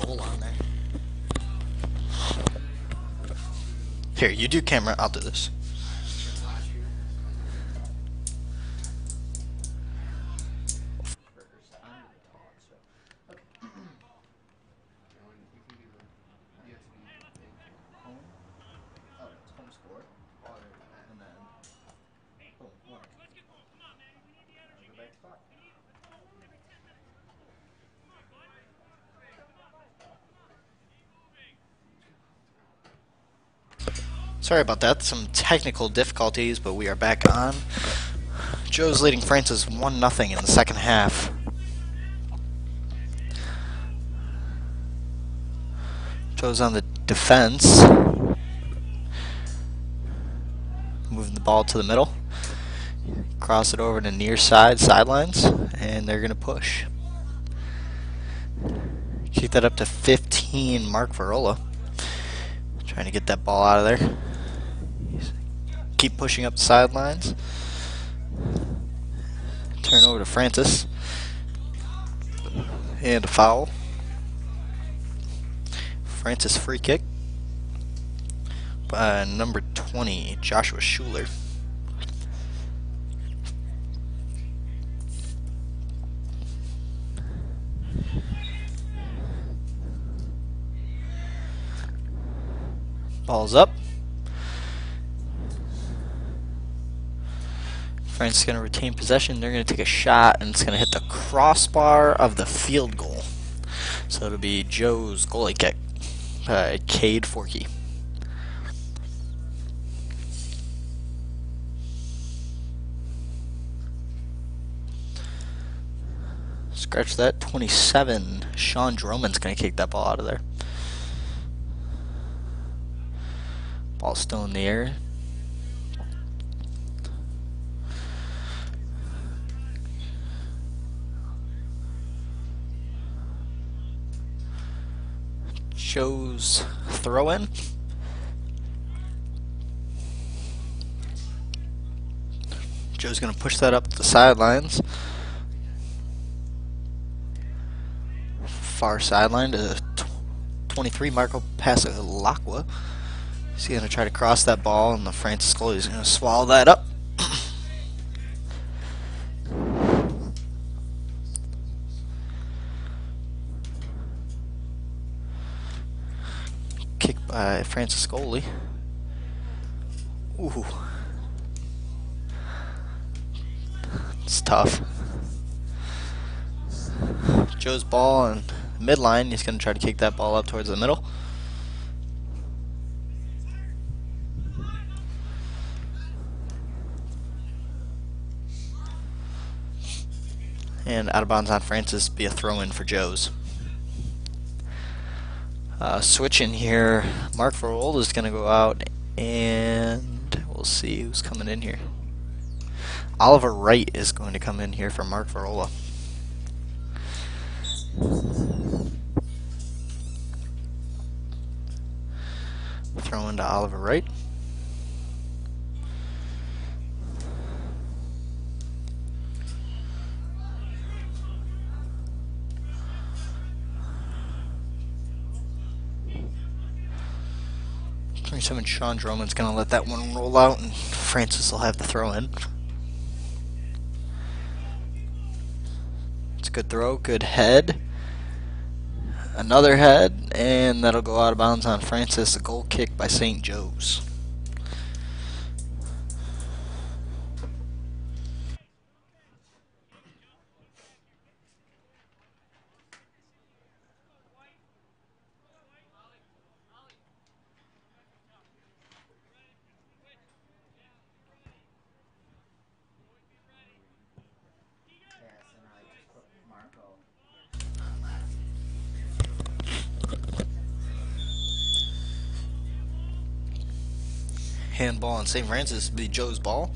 goal on there. Here, you do camera, I'll do this. Sorry about that, some technical difficulties, but we are back on. Joe's leading Francis 1-0 in the second half. Joe's on the defense. Moving the ball to the middle. Cross it over to near sidelines, and they're going to push. Kick that up to 15, Mark Varola. Trying to get that ball out of there. Keep pushing up the sidelines. Turn over to Francis. And a foul. Francis free kick by number 20, Joshua Schuler. Ball's up. France is going to retain possession. They're going to take a shot, and it's going to hit the crossbar of the field goal. So it'll be Joe's goalie kick by Cade Forkey. Scratch that. 27. Sean Droman's going to kick that ball out of there. Ball's still in the air. Joe's throw-in. Joe's going to push that up the sidelines. Far sideline to 23, Marco Pasalacqua. He's going to try to cross that ball, and the Francis goalie is going to swallow that up. Kick by Francis goalie. Ooh. It's tough. Joe's ball on midline. He's going to try to kick that ball up towards the middle. And out of bounds on Francis, be a throw-in for Joe's. Switching here, Mark Varola is going to go out, and we'll see who's coming in here. Oliver Wright is going to come in here for Mark Varola. Throw into Oliver Wright. Sean Droman's going to let that one roll out, and Francis will have the throw in. It's a good throw, good head. Another head, and that'll go out of bounds on Francis. A goal kick by St. Joe's. Handball on St. Francis will be Joe's ball.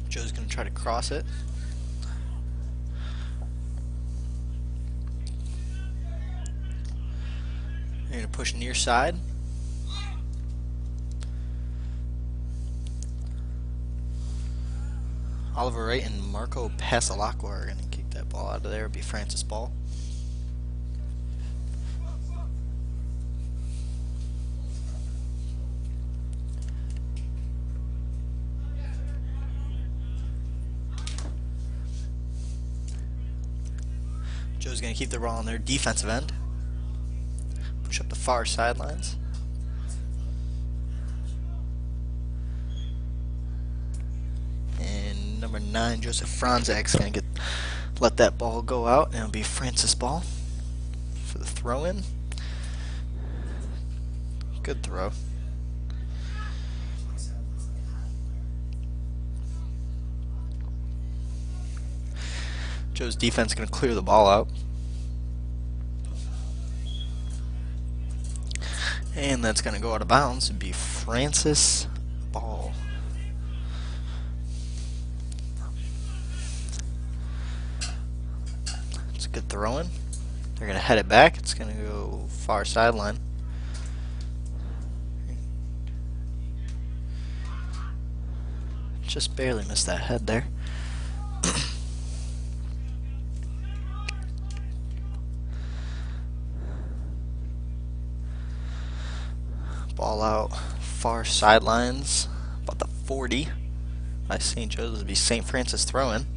Joe's going to try to cross it. They're going to push near side. Oliver Wright and Marco Pasalacqua are going to kick that ball out of there. It'll be Francis Ball. Joe's going to keep the ball on their defensive end. Push up the far sidelines. And number 9, Joseph Franzak's going to let that ball go out, and it'll be Francis Ball for the throw-in. Good throw. Joe's defense is going to clear the ball out. And that's going to go out of bounds. It'd be Francis Ball. It's a good throw-in. They're going to head it back. It's going to go far sideline. Just barely missed that head there. Ball out far sidelines, about the 40 by St. Joe's. This would be St. Francis throwing.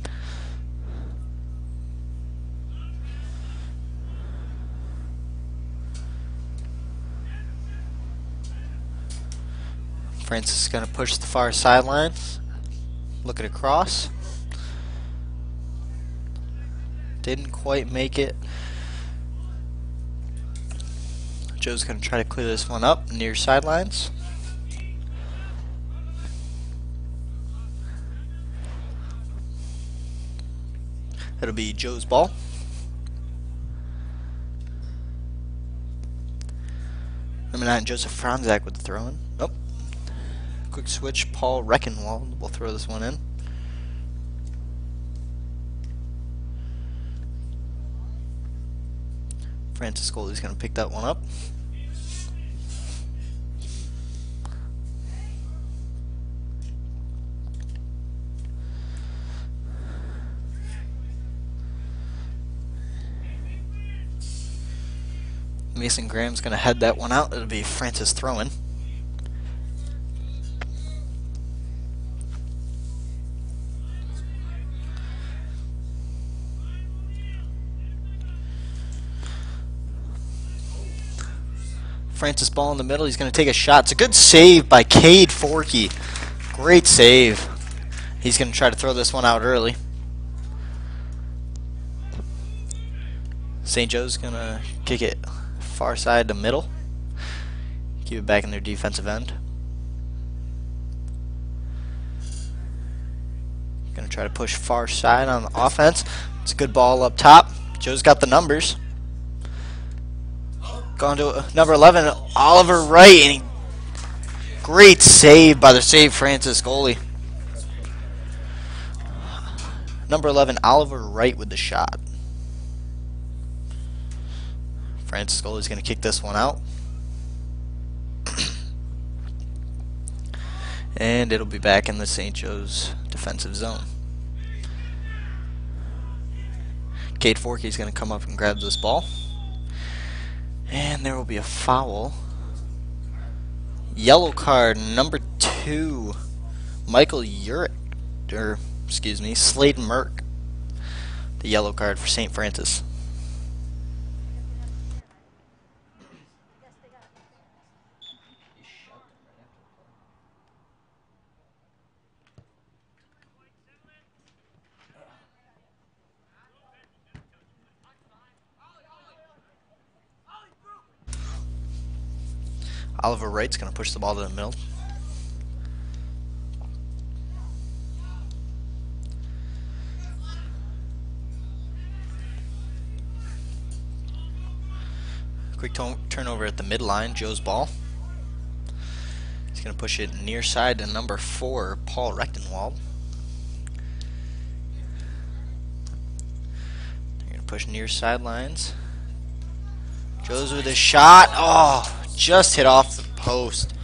Francis is going to push the far sidelines, looking across. Didn't quite make it. Joe's going to try to clear this one up near sidelines. It'll be Joe's ball. Number 9, Joseph Franzak with the throw-in. Nope. Quick switch, Paul Reckenwald will throw this one in. Francis Goldie's going to pick that one up. Mason Graham's going to head that one out. It'll be Francis throwing. Francis Ball in the middle. He's going to take a shot. It's a good save by Cade Forkey. Great save. He's going to try to throw this one out early. St. Joe's going to kick it far side to middle. Keep it back in their defensive end. Going to try to push far side on the offense. It's a good ball up top. Joe's got the numbers. Going to number 11, Oliver Wright, and great save by the St. Francis goalie. Number 11, Oliver Wright with the shot. Francis goalie's going to kick this one out. And it'll be back in the St. Joe's defensive zone. Cade Forkey's going to come up and grab this ball. And there will be a foul. Yellow card, number 2, Michael Urich, or excuse me, Slade Merck. The yellow card for St. Francis. Oliver Wright's going to push the ball to the middle. Quick turnover at the midline. Joe's ball. He's going to push it near side to number 4, Paul Reckenwald. They're going to push near sidelines. Joe's with a shot. Oh, just hit off the post.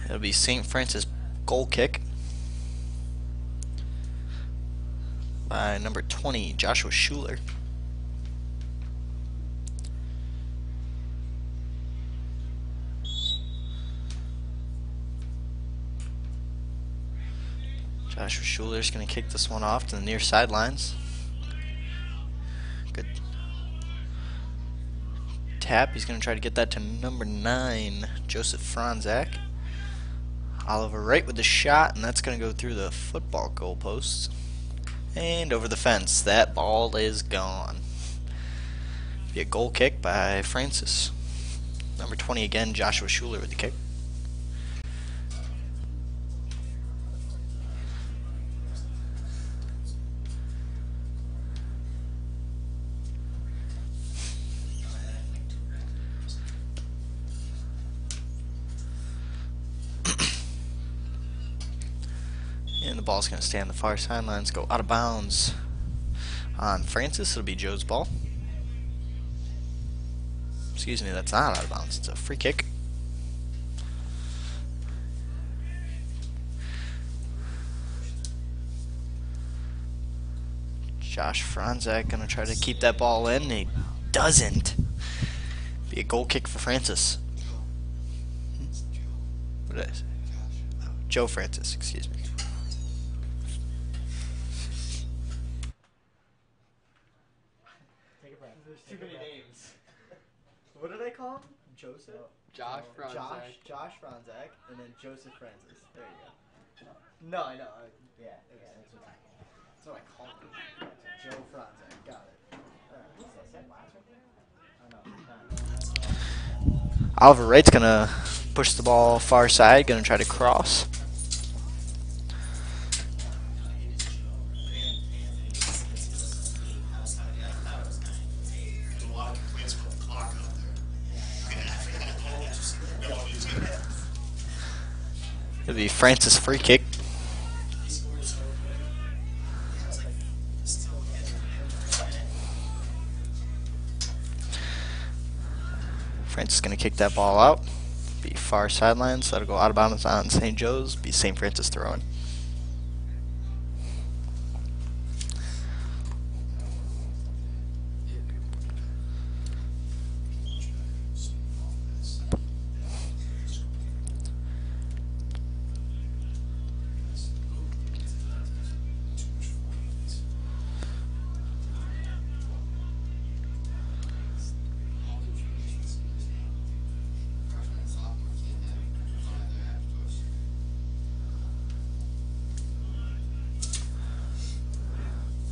It'll be St. Francis goal kick by number 20, Joshua Schuler. Joshua Schuler's going to kick this one off to the near sidelines. Good tap. He's going to try to get that to number 9, Joseph Franzak. Oliver Wright with the shot, and that's going to go through the football goalposts and over the fence. That ball is gone. Be a goal kick by Francis. Number 20 again, Joshua Schuler with the kick. And the ball's going to stay on the far sidelines, go out of bounds on Francis. It'll be Joe's ball. Excuse me, that's not out of bounds. It's a free kick. Josh Franzak going to try to keep that ball in. He doesn't. Be a goal kick for Francis. What did I say? Oh, Joe Francis, excuse me. There's too many names. What did I call him? Joseph? Josh Franzak. Josh Franzak, and then Joseph Francis. There you go. No, I know. Yeah, that's what I called him. Joe Franzak. Got it. I know. Oliver Wright's going to push the ball far side, going to try to cross. It'll be Francis free kick. Francis is going to kick that ball out. Be far sideline, so that'll go out of bounds on St. Joe's. Be St. Francis throwing.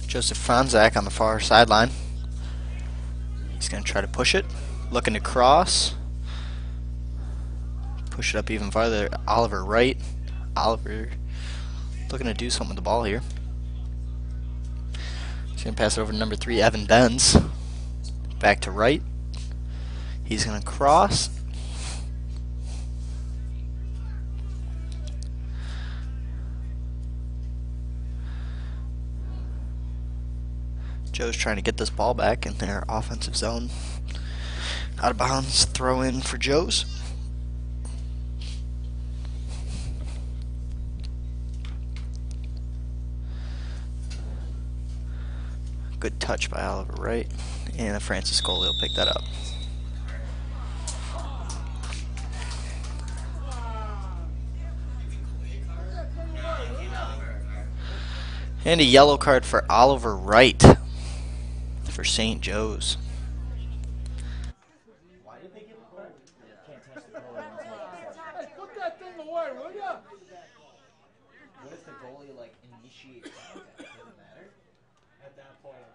Joseph Franzak on the far sideline. He's going to try to push it. Looking to cross. Push it up even farther. Oliver Wright. Oliver looking to do something with the ball here. He's going to pass it over to number 3, Evan Benz. Back to Wright. He's going to cross. Joe's trying to get this ball back in their offensive zone. Out of bounds, throw in for Joe's. Good touch by Oliver Wright. And a Francis goalie will pick that up. And a yellow card for Oliver Wright for St. Joe's. Why did they give a card? Can't touch the goalie once they put that thing away, will ya? What if the goalie initiates contact? Does it matter? At that point,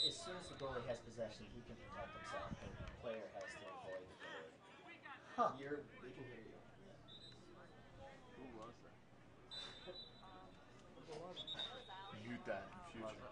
as soon as the goalie has possession, he can protect himself. The player has to avoid the goalie. Huh. They can hear you. Who was that? Mute that in future.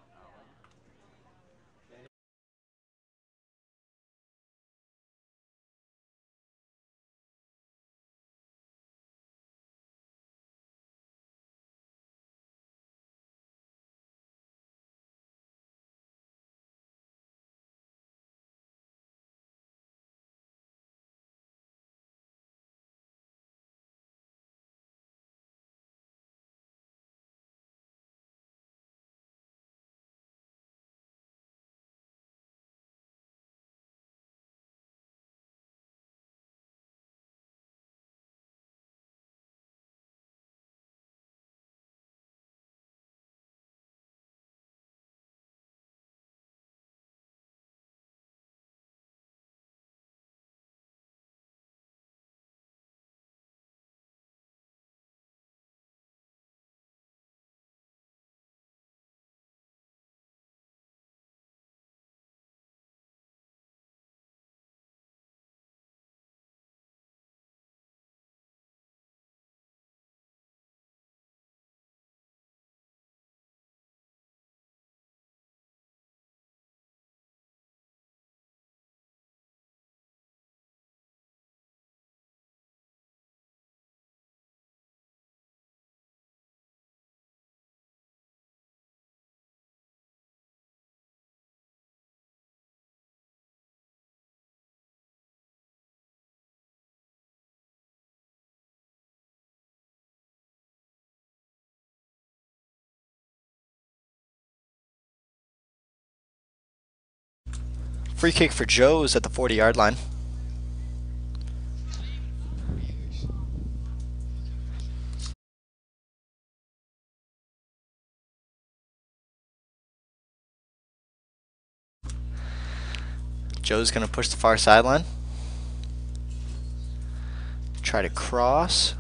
Free kick for Joe is at the 40-yard line. Joe's going to push the far sideline. Try to cross.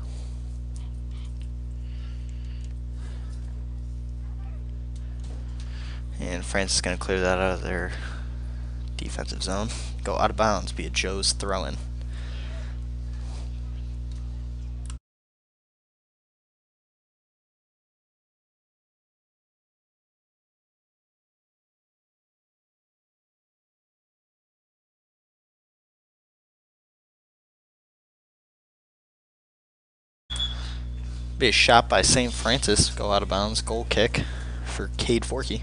And France is going to clear that out of their defensive zone. Go out of bounds via Joe's throw-in. Be a shot by St. Francis. Go out of bounds. Goal kick for Cade Forkey.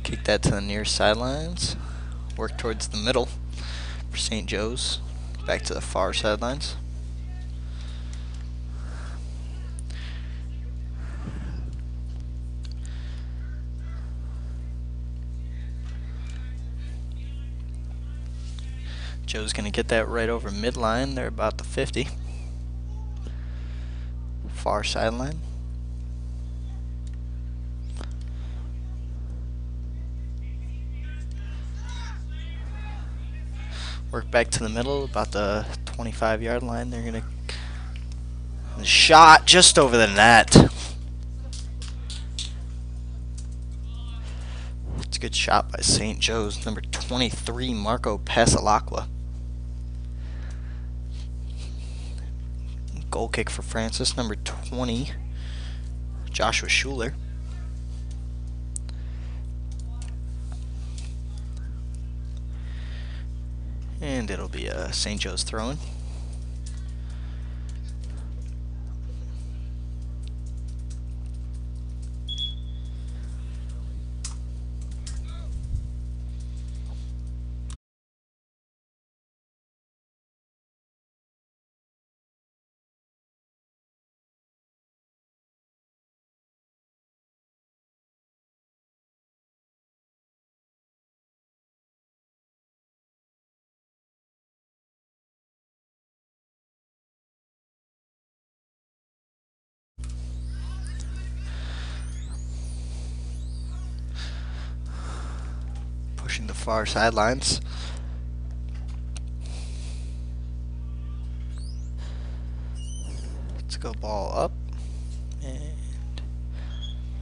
Kick that to the near sidelines. Work towards the middle for St. Joe's. Back to the far sidelines. Joe's going to get that right over midline. They're about the 50. Far sideline. Work back to the middle, about the 25-yard line. They're going to shot just over the net. It's a good shot by St. Joe's. Number 23, Marco Pasalacqua. Goal kick for Francis. Number 20, Joshua Schuler. And it'll be a St. Joe's throw-in. Pushing the far sidelines. Let's go ball up. And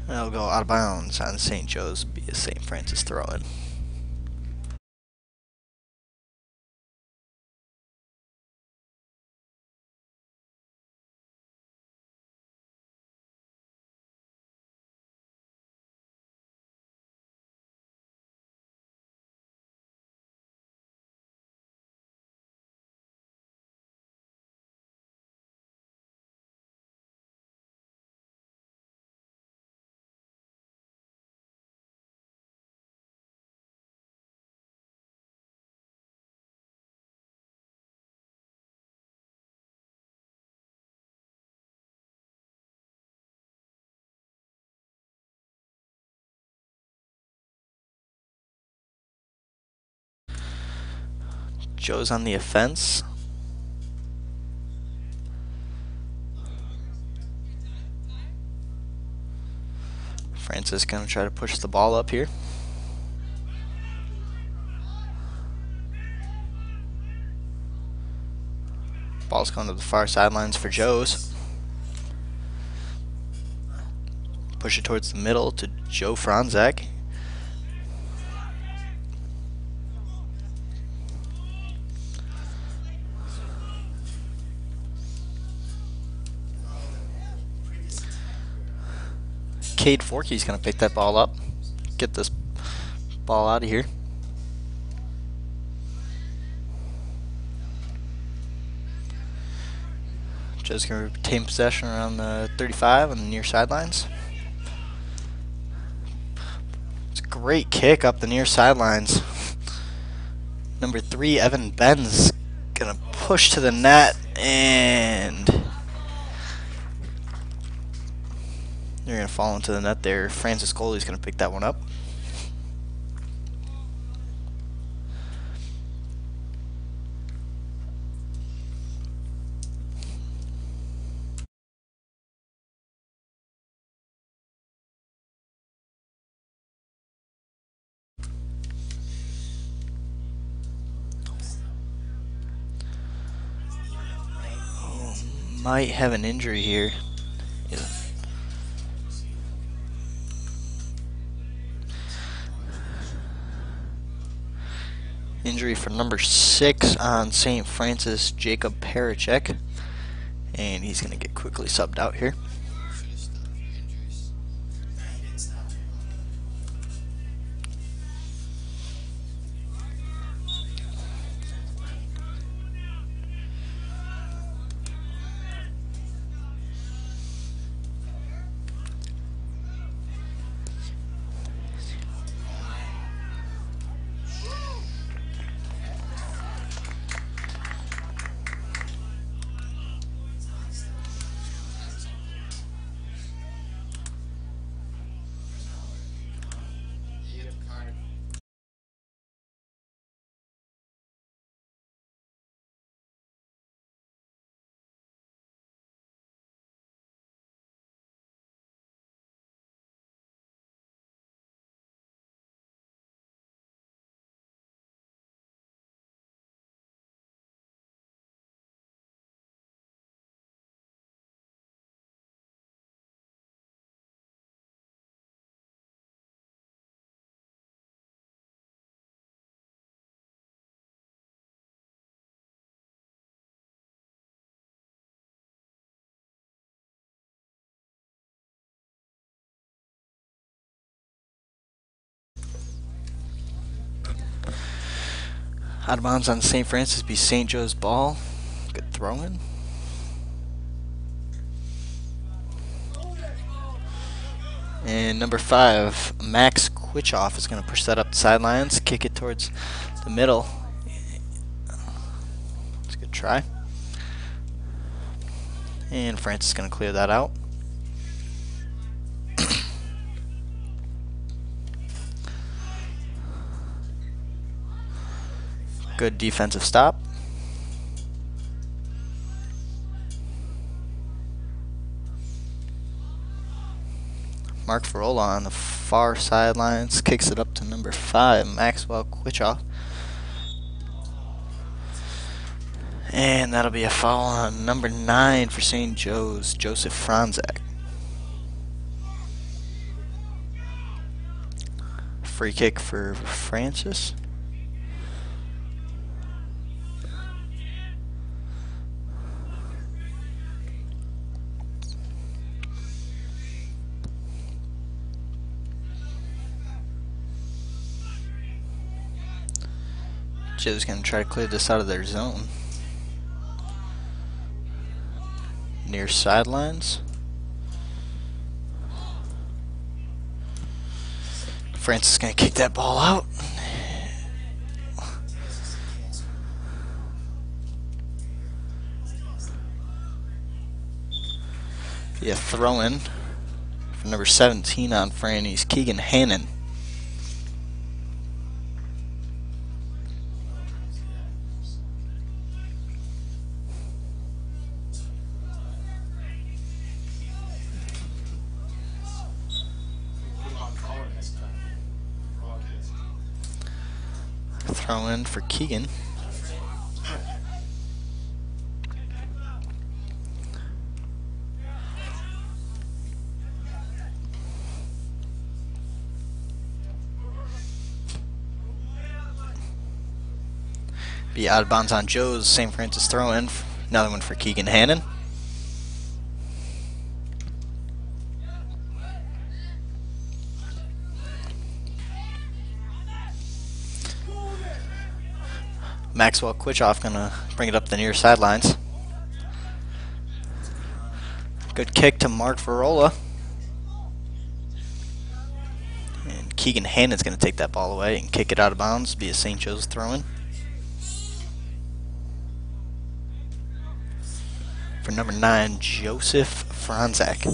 it'll go out of bounds on St. Joe's. Be a St. Francis throw-in. Joe's on the offense. Francis gonna try to push the ball up here. Ball's going to the far sidelines for Joe's. Push it towards the middle to Joe Franzak. Cade Forkey's going to pick that ball up. Get this ball out of here. Joe's going to retain possession around the 35 on the near sidelines. It's a great kick up the near sidelines. Number 3, Evan Ben's gonna push to the net, and they're gonna fall into the net there. Francis Coley's gonna pick that one up. Might have an injury here. Yeah. Injury for number 6 on St. Francis, Jacob Parachek, and he's going to get quickly subbed out here. Out of bounds on St. Francis, be St. Joe's ball. Good throw in. And number 5, Max Quichoff is going to push that up the sidelines, kick it towards the middle. It's a good try. And Francis is going to clear that out. Good defensive stop. Mark Farola on the far sidelines kicks it up to number 5, Maxwell Quichoff. And that'll be a foul on number 9 for St. Joe's, Joseph Franzak. Free kick for Francis. Joe's going to try to clear this out of their zone. Near sidelines. Francis is going to kick that ball out. Be a throw-in for number 17 on Franny's, Keegan Hannon. Throw in for Keegan. Be out of bounds on Joe's. St. Francis throw in. Another one for Keegan Hannon. Maxwell Quichoff gonna bring it up the near sidelines. Good kick to Mark Farola. And Keegan Hannon's gonna take that ball away and kick it out of bounds. Be a St. Joe's throw-in. for number 9, Joseph Franzak.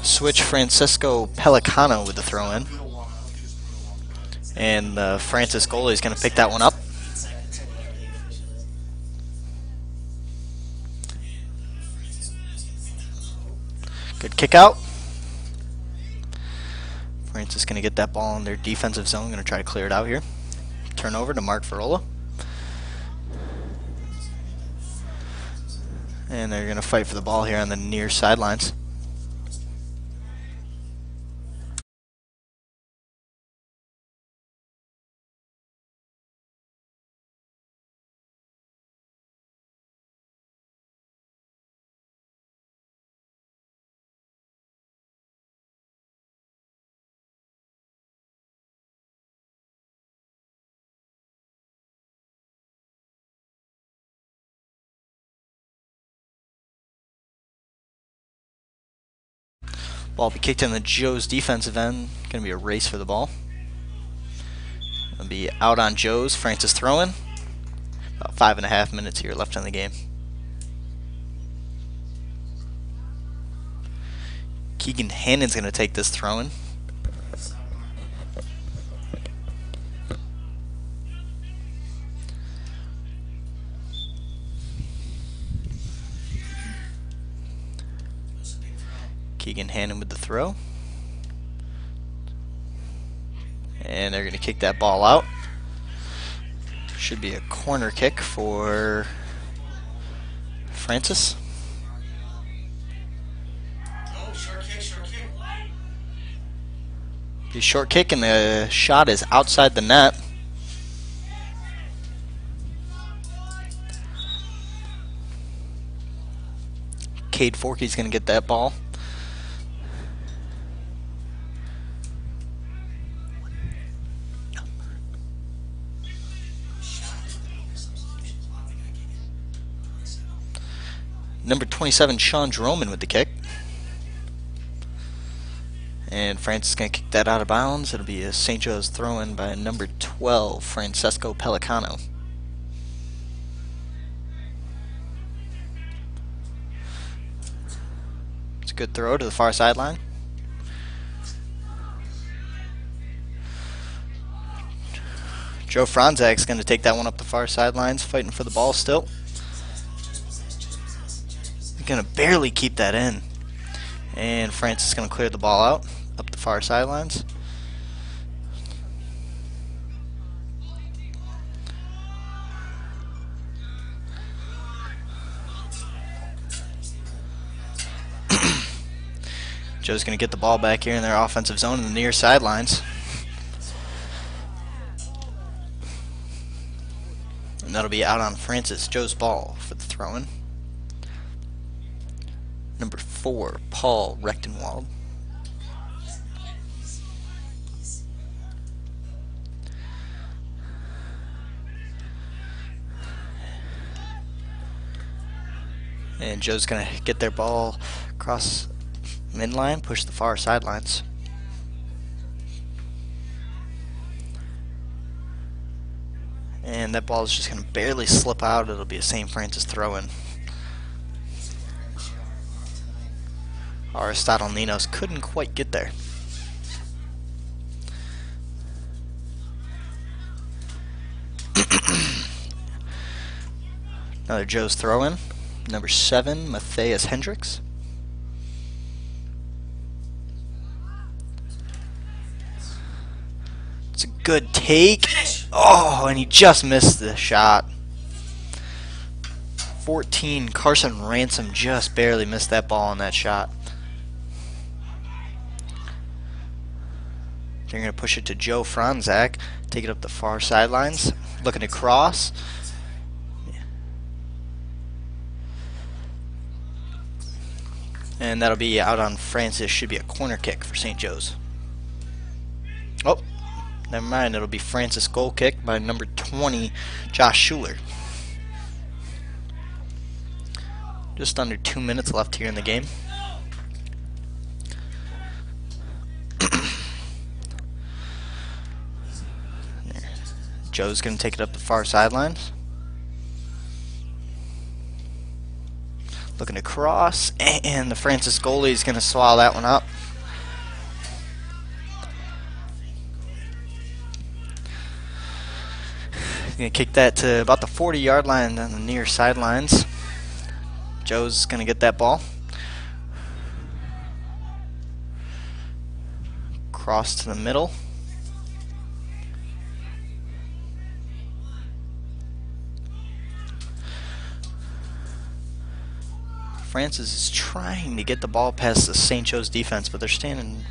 Switch Francisco Pelicano with the throw-in. And the Francis goalie is going to pick that one up. Good kick out. Francis going to get that ball in their defensive zone. Going to try to clear it out here. Turnover to Mark Farola. And they're going to fight for the ball here on the near sidelines. Ball will be kicked in the Joe's defensive end. Going to be a race for the ball. It'll be out on Joe's. Francis throwing. About 5.5 minutes here left in the game. Keegan Hannon's going to take this throwing. Keegan Hannon with the throw. And they're going to kick that ball out. Should be a corner kick for Francis. Be a short kick, and the shot is outside the net. Cade Forkey's going to get that ball. Number 27, Sean Droman with the kick. And Francis is going to kick that out of bounds. It'll be a St. Joe's throw-in by number 12, Francesco Pelicano. It's a good throw to the far sideline. Joe Franzak's going to take that one up the far sidelines, fighting for the ball still. Going to barely keep that in, and Francis is going to clear the ball out up the far sidelines. Joe's going to get the ball back here in their offensive zone in the near sidelines, and that'll be out on Francis. Joe's ball for the throw-in. Number 4, Paul Rechtenwald. And Joe's going to get their ball across midline, push the far sidelines. And that ball is just going to barely slip out. It'll be a St. Francis throw-in. Aristotle Ninos couldn't quite get there. Another Joe's throw-in. Number 7, Matthias Hendricks. It's a good take. Oh, and he just missed the shot. 14, Carson Ransom just barely missed that ball on that shot. They're going to push it to Joe Franzak, take it up the far sidelines, looking to cross. And that'll be out on Francis. Should be a corner kick for St. Joe's. Oh, never mind. It'll be Francis goal kick by number 20, Josh Schuler. Just under 2 minutes left here in the game. Joe's going to take it up the far sidelines. Looking to cross, and the Francis goalie is going to swallow that one up. He's going to kick that to about the 40-yard line on the near sidelines. Joe's going to get that ball. Cross to the middle. Francis is trying to get the ball past the St. Joe's defense, but they're standing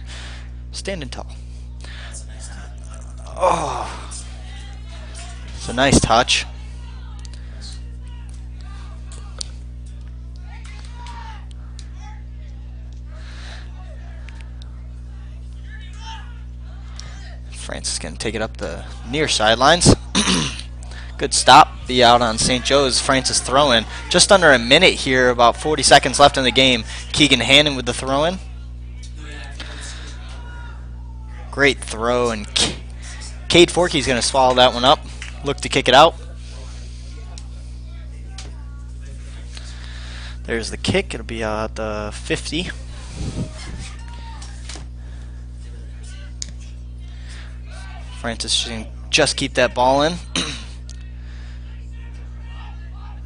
tall. Oh, it's a nice touch. Francis is going to take it up the near sidelines. Good stop. Be out on St. Joe's. Francis throw-in. Just under a minute here, about 40 seconds left in the game. Keegan Hannon with the throw-in. Great throw, and Cade Forkey's going to swallow that one up. Look to kick it out. There's the kick. It'll be at the 50. Francis should just keep that ball in.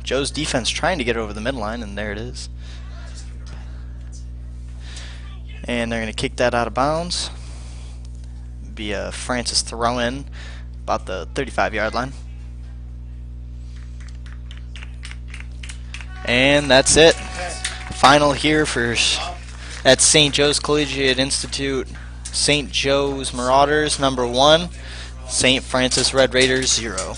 Joe's defense trying to get it over the midline, and there it is. And they're going to kick that out of bounds. Be a Francis throw-in about the 35-yard line. And that's it. Final here for at St. Joe's Collegiate Institute. St. Joe's Marauders, number 1. St. Francis Red Raiders, 0.